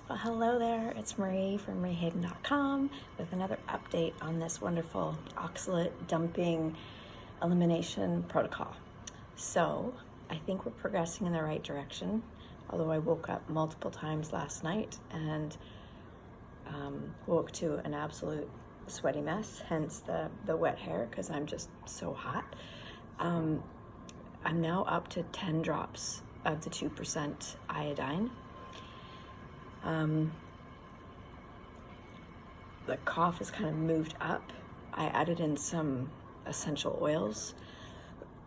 Well, hello there, it's Marie from mariehayden.com with another update on this wonderful oxalate dumping elimination protocol. So I think we're progressing in the right direction, although I woke up multiple times last night and woke to an absolute sweaty mess, hence the wet hair, because I'm just so hot. I'm now up to 10 drops of the 2% iodine. The cough has kind of moved up. I added in some essential oils.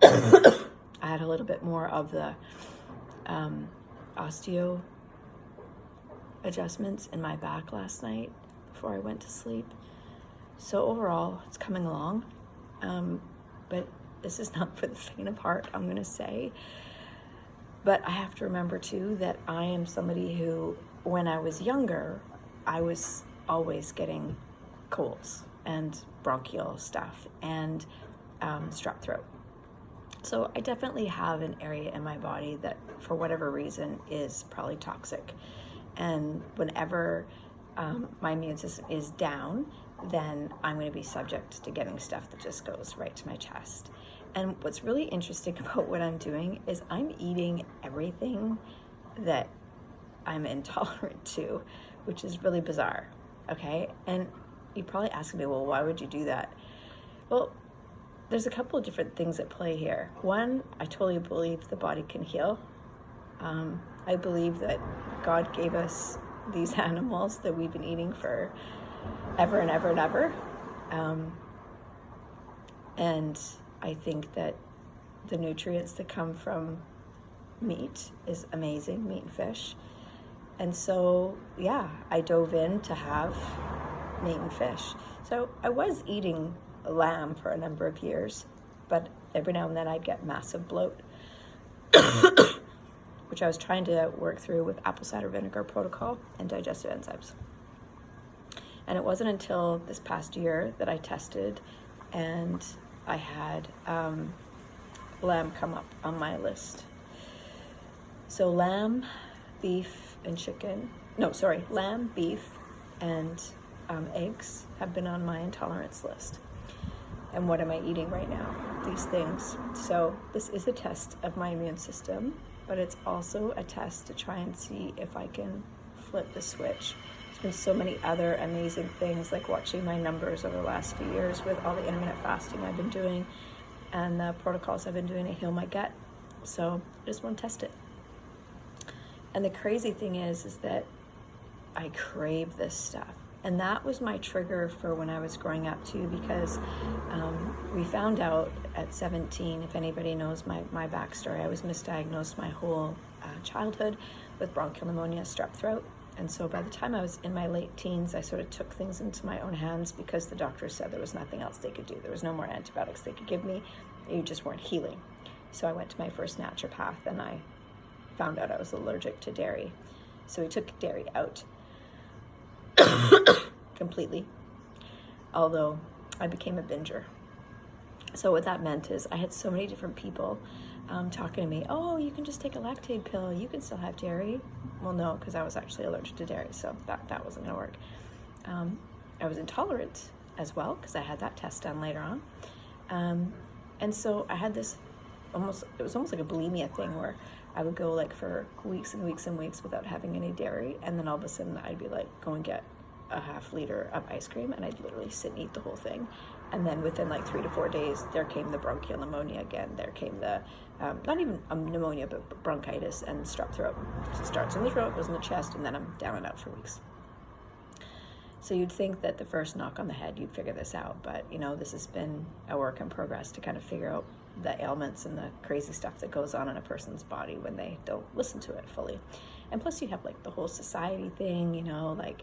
I had a little bit more of the osteo adjustments in my back last night before I went to sleep. So overall, it's coming along. But this is not for the faint of heart, I'm gonna say. But I have to remember too that I am somebody who, when I was younger, I was always getting colds and bronchial stuff and strep throat. So I definitely have an area in my body that, for whatever reason, is probably toxic. And whenever my immune system is down, then I'm going to be subject to getting stuff that just goes right to my chest. And what's really interesting about what I'm doing is I'm eating everything that I'm intolerant to, which is really bizarre, okay? And you probably ask me, well, why would you do that? Well, there's a couple of different things at play here. One, I totally believe the body can heal. I believe that God gave us these animals that we've been eating for ever and ever and ever. And I think that the nutrients that come from meat is amazing, meat and fish. And so, yeah, I dove in to have meat and fish. So I was eating lamb for a number of years, but every now and then I'd get massive bloat, which I was trying to work through with apple cider vinegar protocol and digestive enzymes. And it wasn't until this past year that I tested and I had lamb come up on my list. So lamb, beef, and chicken. No, sorry, lamb, beef, and eggs have been on my intolerance list. And what am I eating right now? These things. So this is a test of my immune system, but it's also a test to try and see if I can flip the switch. There's been so many other amazing things, like watching my numbers over the last few years with all the intermittent fasting I've been doing and the protocols I've been doing to heal my gut. So I just want to test it. And the crazy thing is that I crave this stuff. And that was my trigger for when I was growing up too, because we found out at 17, if anybody knows my backstory, I was misdiagnosed my whole childhood with bronchial pneumonia, strep throat. And so by the time I was in my late teens, I sort of took things into my own hands because the doctor said there was nothing else they could do. There was no more antibiotics they could give me. You just weren't healing. So I went to my first naturopath and I found out I was allergic to dairy. So he took dairy out completely, although I became a binger. So what that meant is I had so many different people talking to me, oh, you can just take a lactate pill, you can still have dairy. Well, no, because I was actually allergic to dairy, so that wasn't gonna work. I was intolerant as well, because I had that test done later on. And so I had this it was almost like a bulimia thing where I would go like for weeks and weeks and weeks without having any dairy, and then all of a sudden I'd be like, go and get a half liter of ice cream, and I'd literally sit and eat the whole thing. And then within like 3 to 4 days, there came the bronchial pneumonia again. There came the, not even pneumonia, but bronchitis and strep throat. So it starts in the throat, goes in the chest, and then I'm down and out for weeks. So you'd think that the first knock on the head, you'd figure this out. But, you know, this has been a work in progress to kind of figure out the ailments and the crazy stuff that goes on in a person's body when they don't listen to it fully. And plus you have like the whole society thing, you know, like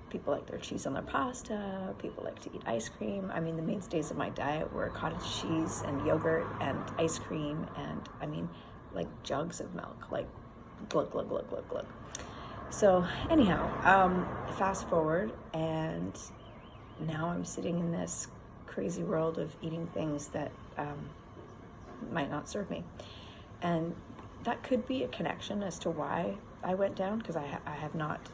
people like their cheese on their pasta, people like to eat ice cream. I mean, the mainstays of my diet were cottage cheese and yogurt and ice cream and, I mean, like jugs of milk, like glug, glug, glug, glug, glug. So anyhow, fast forward, and now I'm sitting in this crazy world of eating things that might not serve me. And that could be a connection as to why I went down, because I have not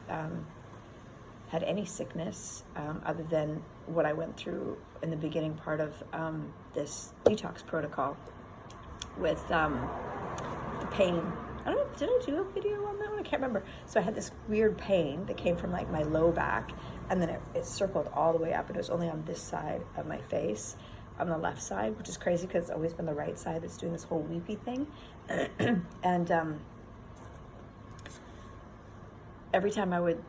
had any sickness other than what I went through in the beginning part of this detox protocol with the pain. I don't know, did I do a video on that one? I can't remember. So I had this weird pain that came from like my low back, and then it circled all the way up, and it was only on this side of my face, on the left side, which is crazy because it's always been the right side that's doing this whole weepy thing. And every time I would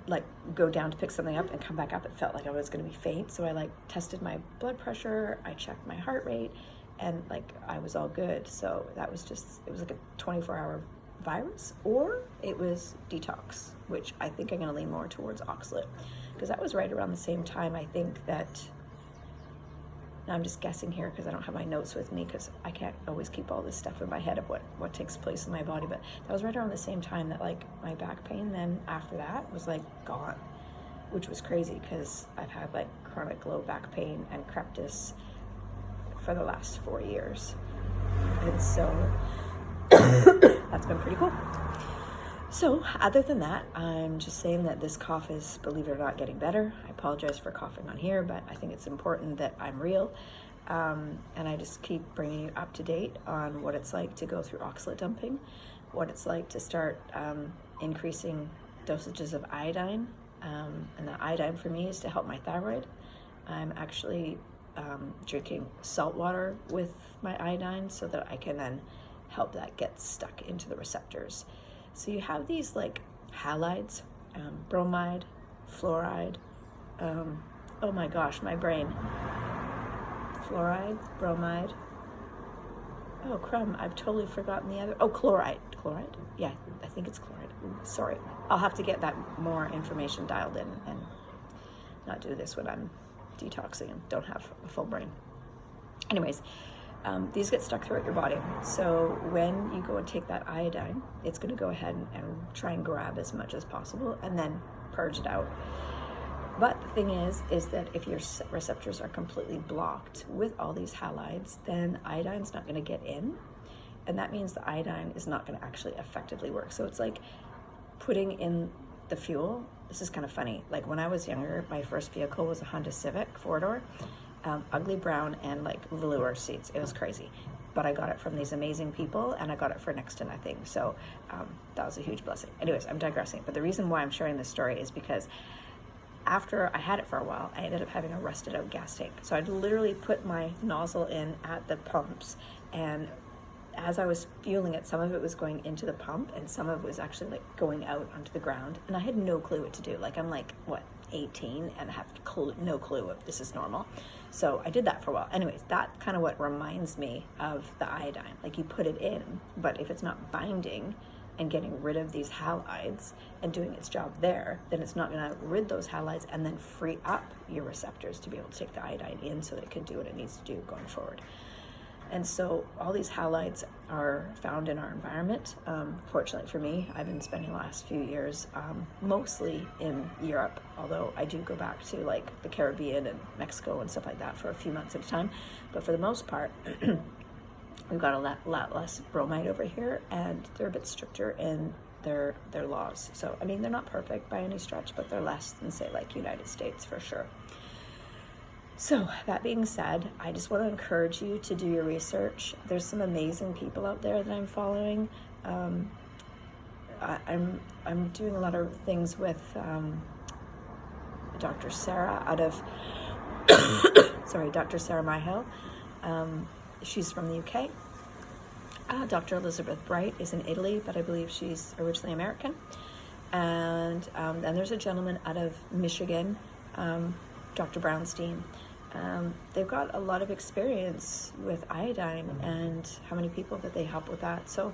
like go down to pick something up and come back up, it felt like I was going to be faint. So I like tested my blood pressure, I checked my heart rate, and like I was all good. So that was just, it was like a 24-hour virus, or it was detox, which I think I'm going to lean more towards oxalate, because that was right around the same time. I think that, now I'm just guessing here because I don't have my notes with me, because I can't always keep all this stuff in my head of what takes place in my body, but that was right around the same time that like my back pain then after that was like gone, which was crazy because I've had like chronic low back pain and crepitus for the last 4 years, and so that's been pretty cool. So other than that, I'm just saying that this cough is, believe it or not, getting better. I apologize for coughing on here, but I think it's important that I'm real. And I just keep bringing you up to date on what it's like to go through oxalate dumping, what it's like to start increasing dosages of iodine. And the iodine for me is to help my thyroid. I'm actually drinking salt water with my iodine so that I can then help that get stuck into the receptors. So you have these like halides, bromide, fluoride, oh my gosh, my brain. Fluoride, bromide, oh crumb, I've totally forgotten the other, oh chloride, yeah, I think it's chloride. Sorry, I'll have to get that more information dialed in and not do this when I'm detoxing and don't have a full brain. Anyways, these get stuck throughout your body. So when you go and take that iodine, it's going to go ahead and try and grab as much as possible and then purge it out. But the thing is that if your receptors are completely blocked with all these halides, then iodine's not going to get in. And that means the iodine is not going to actually effectively work. So it's like putting in the fuel. This is kind of funny. Like when I was younger, my first vehicle was a Honda Civic 4-door. Ugly brown and like velour seats. It was crazy, but I got it from these amazing people and I got it for next to nothing. So that was a huge blessing. Anyways, I'm digressing, but the reason why I'm sharing this story is because after I had it for a while, I ended up having a rusted out gas tank. So I'd literally put my nozzle in at the pumps, and as I was fueling it, some of it was going into the pump and some of it was actually like going out onto the ground, and I had no clue what to do. Like I'm like, what, 18 and have no clue if this is normal. So I did that for a while. Anyways, that kind of what reminds me of the iodine. Like you put it in, but if it's not binding and getting rid of these halides and doing its job there, then it's not going to rid those halides and then free up your receptors to be able to take the iodine in so that it can do what it needs to do going forward. And so all these halides are found in our environment. Fortunately for me, I've been spending the last few years mostly in Europe, although I do go back to like the Caribbean and Mexico and stuff like that for a few months at a time. But for the most part, we've got a lot less bromide over here, and they're a bit stricter in their laws. So, I mean, they're not perfect by any stretch, but they're less than, say, like United States for sure. So that being said, I just want to encourage you to do your research. There's some amazing people out there that I'm following. I'm doing a lot of things with Dr. Sarah out of, sorry, Dr. Sarah Myhill. She's from the UK. Dr. Elizabeth Bright is in Italy, but I believe she's originally American. And then there's a gentleman out of Michigan, Dr. Brownstein. They've got a lot of experience with iodine and how many people that they help with that. So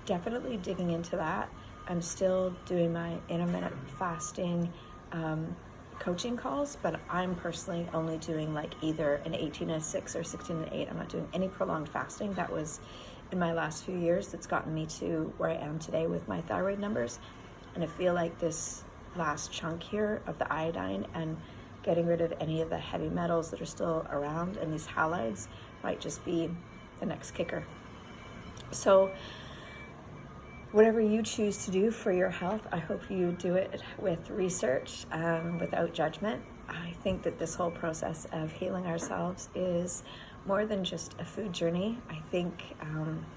definitely digging into that. I'm still doing my intermittent fasting coaching calls, but I'm personally only doing like either an 18 and 6 or 16 and 8. I'm not doing any prolonged fasting. That was in my last few years that's gotten me to where I am today with my thyroid numbers. And I feel like this last chunk here of the iodine and getting rid of any of the heavy metals that are still around and these halides might just be the next kicker. So whatever you choose to do for your health, I hope you do it with research, without judgment. I think that this whole process of healing ourselves is more than just a food journey. I think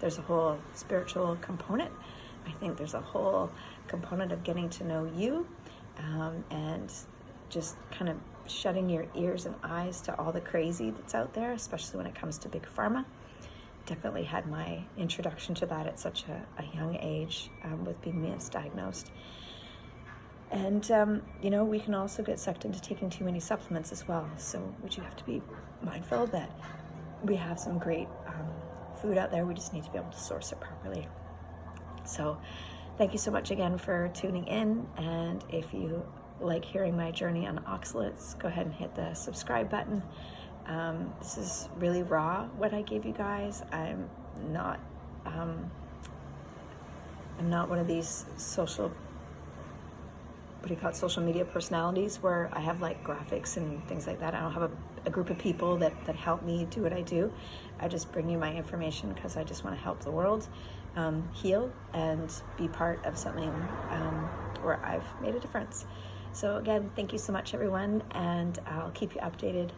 there's a whole spiritual component. I think there's a whole component of getting to know you, and just kind of shutting your ears and eyes to all the crazy that's out there, especially when it comes to big pharma. Definitely had my introduction to that at such a young age, with being misdiagnosed. And, we can also get sucked into taking too many supplements as well. So we do have to be mindful that we have some great food out there. We just need to be able to source it properly. So thank you so much again for tuning in. And if you like hearing my journey on oxalates, go ahead and hit the subscribe button. This is really raw, what I gave you guys. I'm not one of these social media personalities where I have like graphics and things like that. I don't have a group of people that help me do what I do. I just bring you my information because I just want to help the world heal and be part of something where I've made a difference. So again, thank you so much, everyone, and I'll keep you updated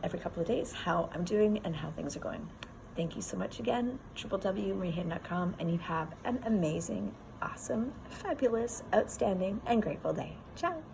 every couple of days how I'm doing and how things are going. Thank you so much again, www.mariahayden.com, and you have an amazing, awesome, fabulous, outstanding, and grateful day. Ciao.